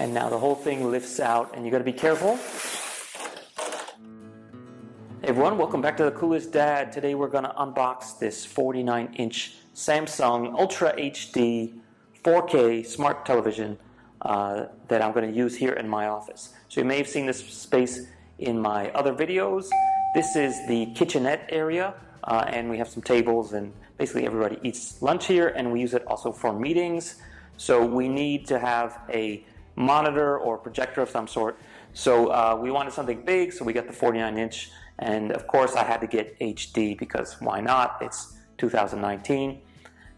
And now the whole thing lifts out, and you got to be careful. Hey everyone, welcome back to the Clueless Dad. Today we're going to unbox this 49-inch Samsung Ultra HD 4K smart television that I'm going to use here in my office. So you may have seen this space in my other videos. This is the kitchenette area, and we have some tables, and basically everybody eats lunch here, and we use it also for meetings. So we need to have a monitor or projector of some sort. So we wanted something big, so we got the 49-inch, and of course I had to get HD because why not? It's 2019.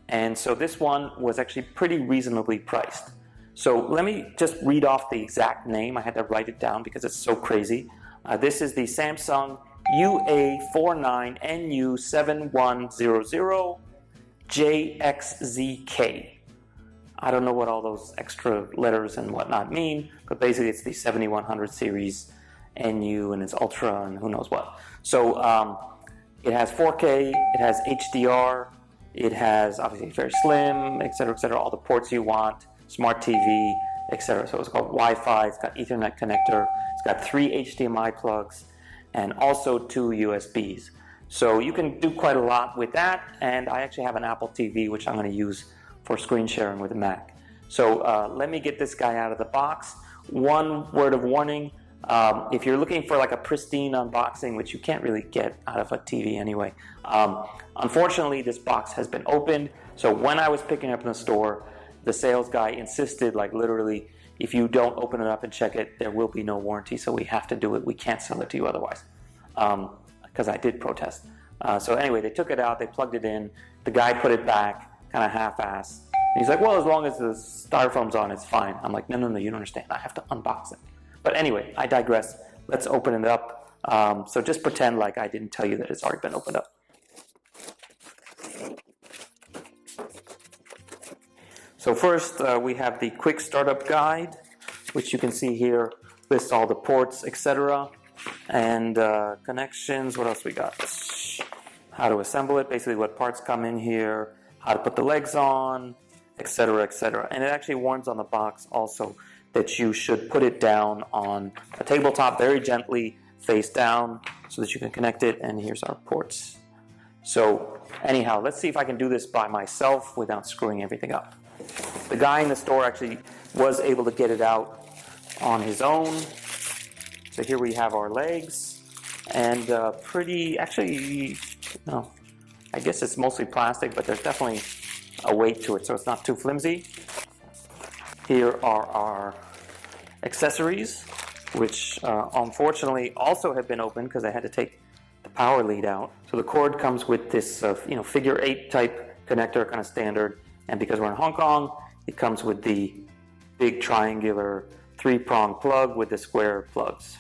And so this one was actually pretty reasonably priced. So let me just read off the exact name. I had to write it down because it's so crazy. This is the Samsung UA49 NU7100 JXZK. I don't know what all those extra letters and whatnot mean, but basically it's the 7100 series NU, and it's Ultra and who knows what. So it has 4K, it has HDR, it has obviously very slim, etc., all the ports you want, smart TV, etc. So it's called Wi-Fi, it's got Ethernet connector, it's got 3 HDMI plugs, and also 2 USBs. So you can do quite a lot with that, and I actually have an Apple TV which I'm going to use for screen sharing with a Mac. So let me get this guy out of the box. One word of warning, if you're looking for like a pristine unboxing, which you can't really get out of a TV anyway, unfortunately this box has been opened. So when I was picking up in the store, the sales guy insisted, like literally, if you don't open it up and check it, there will be no warranty, so we have to do it. We can't sell it to you otherwise, because I did protest. So anyway, they took it out, they plugged it in, the guy put it back, kind of half-assed. And he's like, well, as long as the styrofoam's on, it's fine. I'm like, no, you don't understand. I have to unbox it. But anyway, I digress. Let's open it up. So just pretend like I didn't tell you that it's already been opened up. So first, we have the quick startup guide, which you can see here, lists all the ports, etc. And connections. What else we got? How to assemble it, basically what parts come in here, how to put the legs on, etc., and it actually warns on the box also that you should put it down on a tabletop very gently, face down, so that you can connect it. And here's our ports. So anyhow, let's see if I can do this by myself without screwing everything up. The guy in the store actually was able to get it out on his own. So here we have our legs, and actually, no, I guess it's mostly plastic, but there's definitely a weight to it, so it's not too flimsy. Here are our accessories, which unfortunately also have been opened because I had to take the power lead out. So the cord comes with this figure 8 type connector, kind of standard, and because we're in Hong Kong, it comes with the big triangular 3-prong plug with the square plugs.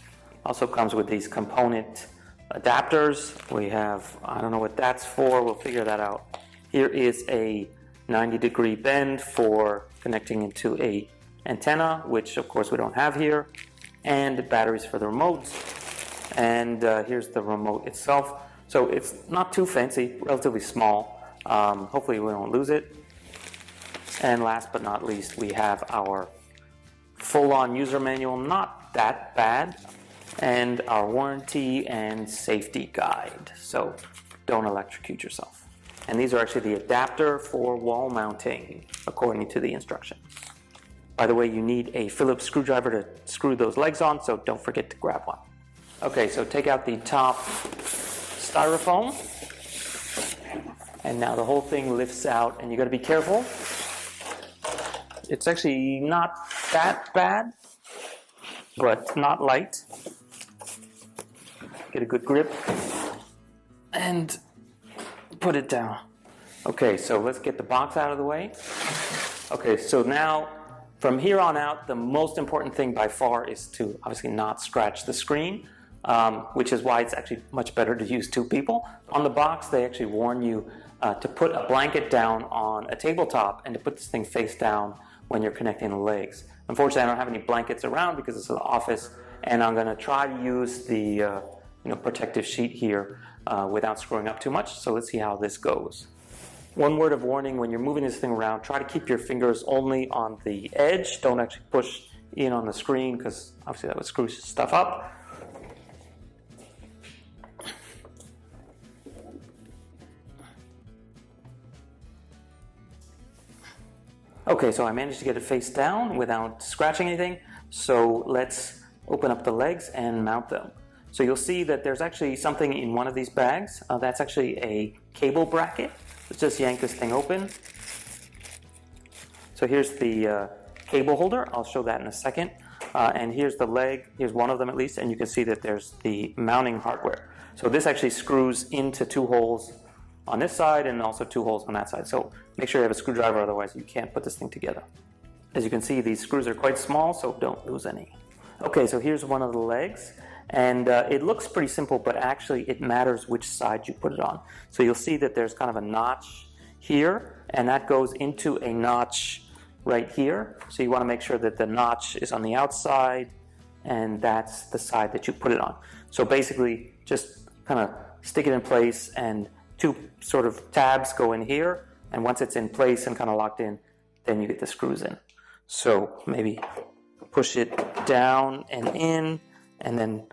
Also comes with these component adapters. We have, I don't know what that's for, we'll figure that out. Here is a 90-degree bend for connecting into a antenna, which of course we don't have here, and batteries for the remotes. And here's the remote itself. So it's not too fancy, relatively small. Hopefully we don't lose it. And last but not least, we have our full-on user manual, not that bad, and our warranty and safety guide. So don't electrocute yourself. And these are actually the adapter for wall mounting, according to the instructions. By the way, you need a Phillips screwdriver to screw those legs on, so don't forget to grab one. Okay, so take out the top styrofoam, and now the whole thing lifts out, and you got to be careful. It's actually not that bad, but not light. Get a good grip and put it down. Okay, so let's get the box out of the way. Okay, so now from here on out, the most important thing by far is to obviously not scratch the screen, which is why it's actually much better to use 2 people. On the box, they actually warn you to put a blanket down on a tabletop and to put this thing face down when you're connecting the legs. Unfortunately, I don't have any blankets around because it's an office, and I'm going to try to use the protective sheet here without screwing up too much. So let's see how this goes. One word of warning: when you're moving this thing around, try to keep your fingers only on the edge. Don't actually push in on the screen because obviously that would screw stuff up. Okay, so I managed to get it face down without scratching anything. So let's open up the legs and mount them. So you'll see that there's actually something in one of these bags. That's actually a cable bracket. Let's just yank this thing open. So here's the cable holder. I'll show that in a second. And here's the leg. Here's one of them at least. And you can see that there's the mounting hardware. So this actually screws into two holes on this side and also two holes on that side. So make sure you have a screwdriver, otherwise you can't put this thing together. As you can see, these screws are quite small, so don't lose any. Okay, so here's one of the legs. And it looks pretty simple, but actually it matters which side you put it on. So you'll see that there's kind of a notch here, and that goes into a notch right here. So you want to make sure that the notch is on the outside, and that's the side that you put it on. So basically, just kind of stick it in place, and two sort of tabs go in here, and once it's in place and kind of locked in, then you get the screws in. So maybe push it down and in, and then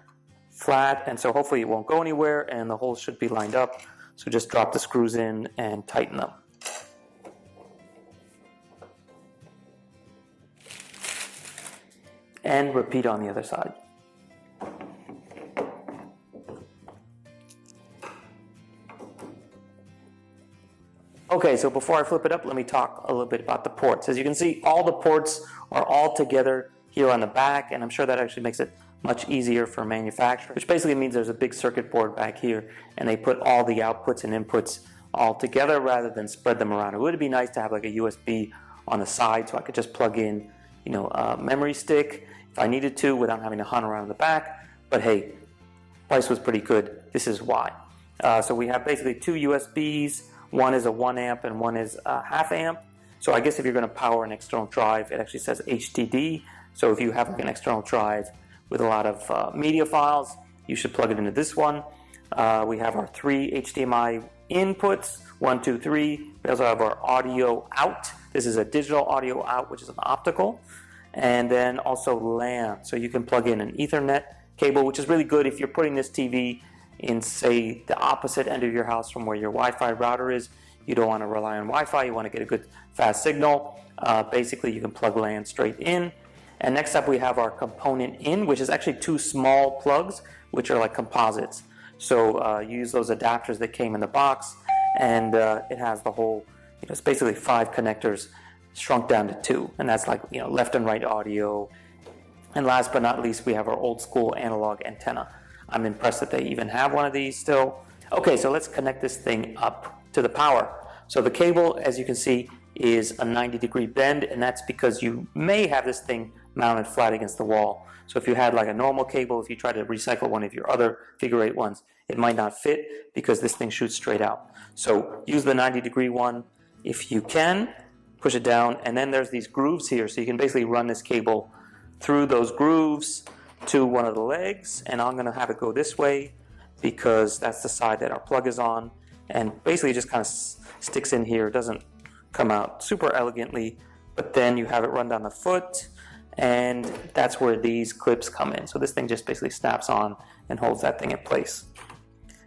flat, and so hopefully it won't go anywhere, and the holes should be lined up. So just drop the screws in and tighten them. And repeat on the other side. Okay, so before I flip it up, let me talk a little bit about the ports. As you can see, all the ports are all together here on the back, and I'm sure that actually makes it much easier for manufacturers, which basically means there's a big circuit board back here, and they put all the outputs and inputs all together rather than spread them around. It would be nice to have like a USB on the side so I could just plug in, a memory stick if I needed to without having to hunt around in the back. But hey, price was pretty good. This is why. So we have basically two USBs. One is a 1 amp and one is a half amp. So I guess if you're going to power an external drive, it actually says HDD. So if you have like an external drive with a lot of media files, you should plug it into this one. We have our 3 HDMI inputs, 1, 2, 3. We also have our audio out. This is a digital audio out, which is an optical. And then also LAN. So you can plug in an Ethernet cable, which is really good if you're putting this TV in, say, the opposite end of your house from where your Wi-Fi router is. You don't want to rely on Wi-Fi. You want to get a good fast signal. Basically, you can plug LAN straight in. And next up, we have our component in, which is actually two small plugs, which are like composites. So you use those adapters that came in the box, and it has the whole, it's basically 5 connectors shrunk down to 2. And that's like, left and right audio. And last but not least, we have our old school analog antenna. I'm impressed that they even have one of these still. Okay, so let's connect this thing up to the power. So the cable, as you can see, is a 90-degree bend, and that's because you may have this thing mounted flat against the wall. So if you had like a normal cable, if you try to recycle one of your other figure 8 ones, it might not fit because this thing shoots straight out. So use the 90-degree one if you can, push it down, and then there's these grooves here, so you can basically run this cable through those grooves to one of the legs, and I'm going to have it go this way because that's the side that our plug is on, and basically it just kind of sticks in here. It doesn't come out super elegantly, but then you have it run down the foot, and that's where these clips come in. So this thing just basically snaps on and holds that thing in place.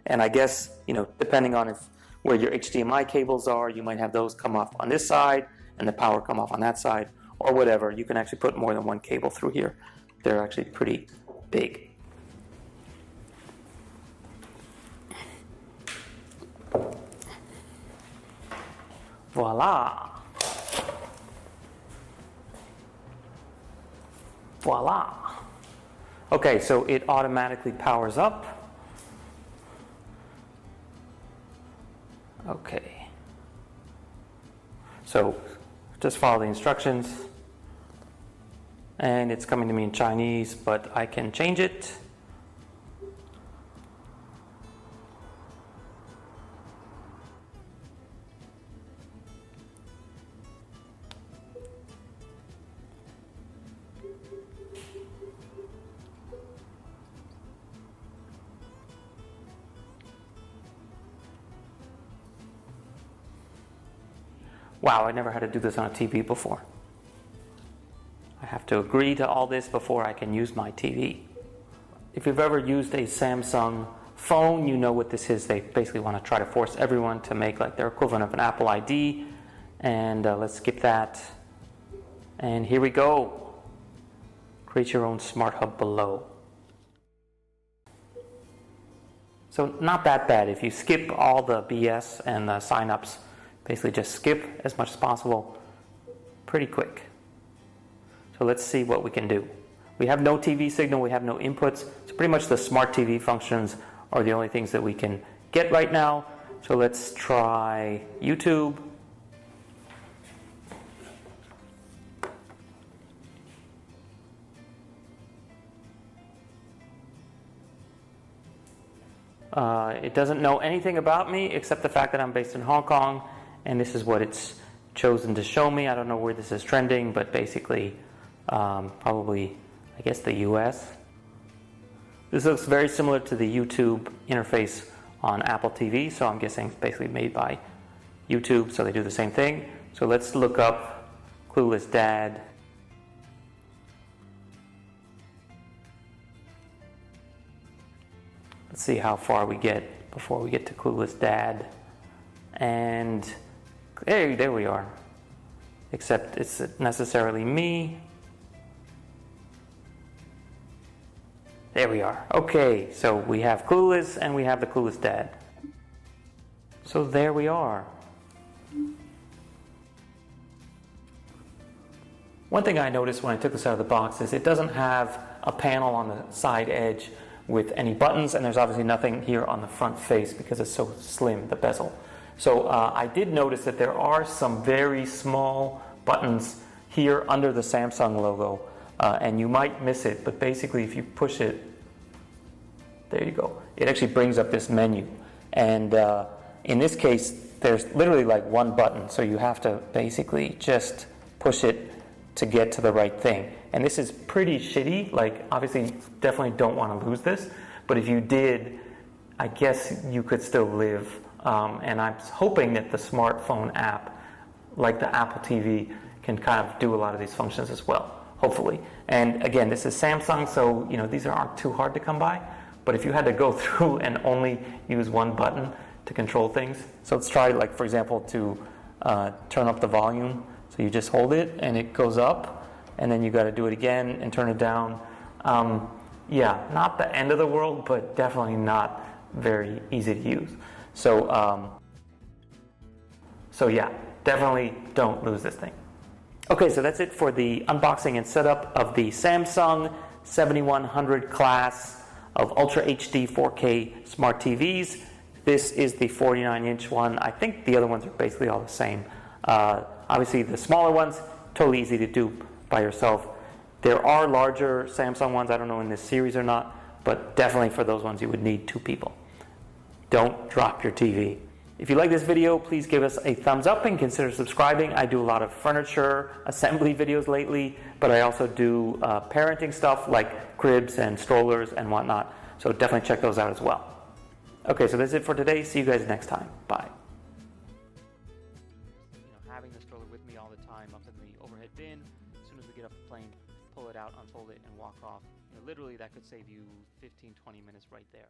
And I guess, depending on where your HDMI cables are, you might have those come off on this side and the power come off on that side, or whatever. You can actually put more than one cable through here. They're actually pretty big. Voila! Voila! Okay, so it automatically powers up. Okay. So just follow the instructions. And it's coming to me in Chinese, but I can change it. Wow, I never had to do this on a TV before. I have to agree to all this before I can use my TV. If you've ever used a Samsung phone, you know what this is. They basically want to try to force everyone to make like their equivalent of an Apple ID. And let's skip that. And here we go. Create your own smart hub below. So not that bad. If you skip all the BS and the signups, basically just skip as much as possible, pretty quick. So let's see what we can do. We have no TV signal, we have no inputs, so pretty much the smart TV functions are the only things that we can get right now. So let's try YouTube. It doesn't know anything about me except the fact that I'm based in Hong Kong, and this is what it's chosen to show me. I don't know where this is trending, but basically probably, I guess, the US. This looks very similar to the YouTube interface on Apple TV, so I'm guessing it's basically made by YouTube, so they do the same thing. So let's look up Clueless Dad. Let's see how far we get before we get to Clueless Dad. And hey, there we are. Except it's necessarily me. There we are. Okay, so we have Clueless and we have the Clueless Dad. So there we are. One thing I noticed when I took this out of the box is it doesn't have a panel on the side edge with any buttons, and there's obviously nothing here on the front face because it's so slim, the bezel. So I did notice that there are some very small buttons here under the Samsung logo, and you might miss it, but basically if you push it, there you go, it actually brings up this menu. And in this case, there's literally like one button, so you have to basically just push it to get to the right thing. And this is pretty shitty, like obviously definitely don't want to lose this, but if you did, I guess you could still live. And I'm hoping that the smartphone app, like the Apple TV, can kind of do a lot of these functions as well, hopefully. And again, this is Samsung, so you know these aren't too hard to come by, but if you had to go through and only use one button to control things, so let's try, like for example, to turn up the volume. So you just hold it and it goes up, and then you got to do it again and turn it down. Yeah, not the end of the world, but definitely not very easy to use. So, so yeah, definitely don't lose this thing. Okay, so that's it for the unboxing and setup of the Samsung 7100 class of Ultra HD 4K smart TVs. This is the 49-inch one. I think the other ones are basically all the same. Obviously, the smaller ones, totally easy to do by yourself. There are larger Samsung ones, I don't know in this series or not, but definitely for those ones you would need 2 people. Don't drop your TV. If you like this video, please give us a thumbs up and consider subscribing. I do a lot of furniture assembly videos lately, but I also do parenting stuff like cribs and strollers and whatnot, so definitely check those out as well. Okay, so that's it for today. See you guys next time. Bye. Having the stroller with me all the time up in the overhead bin, as soon as we get off the plane, pull it out, unfold it, and walk off. Literally, that could save you 15-20 minutes right there.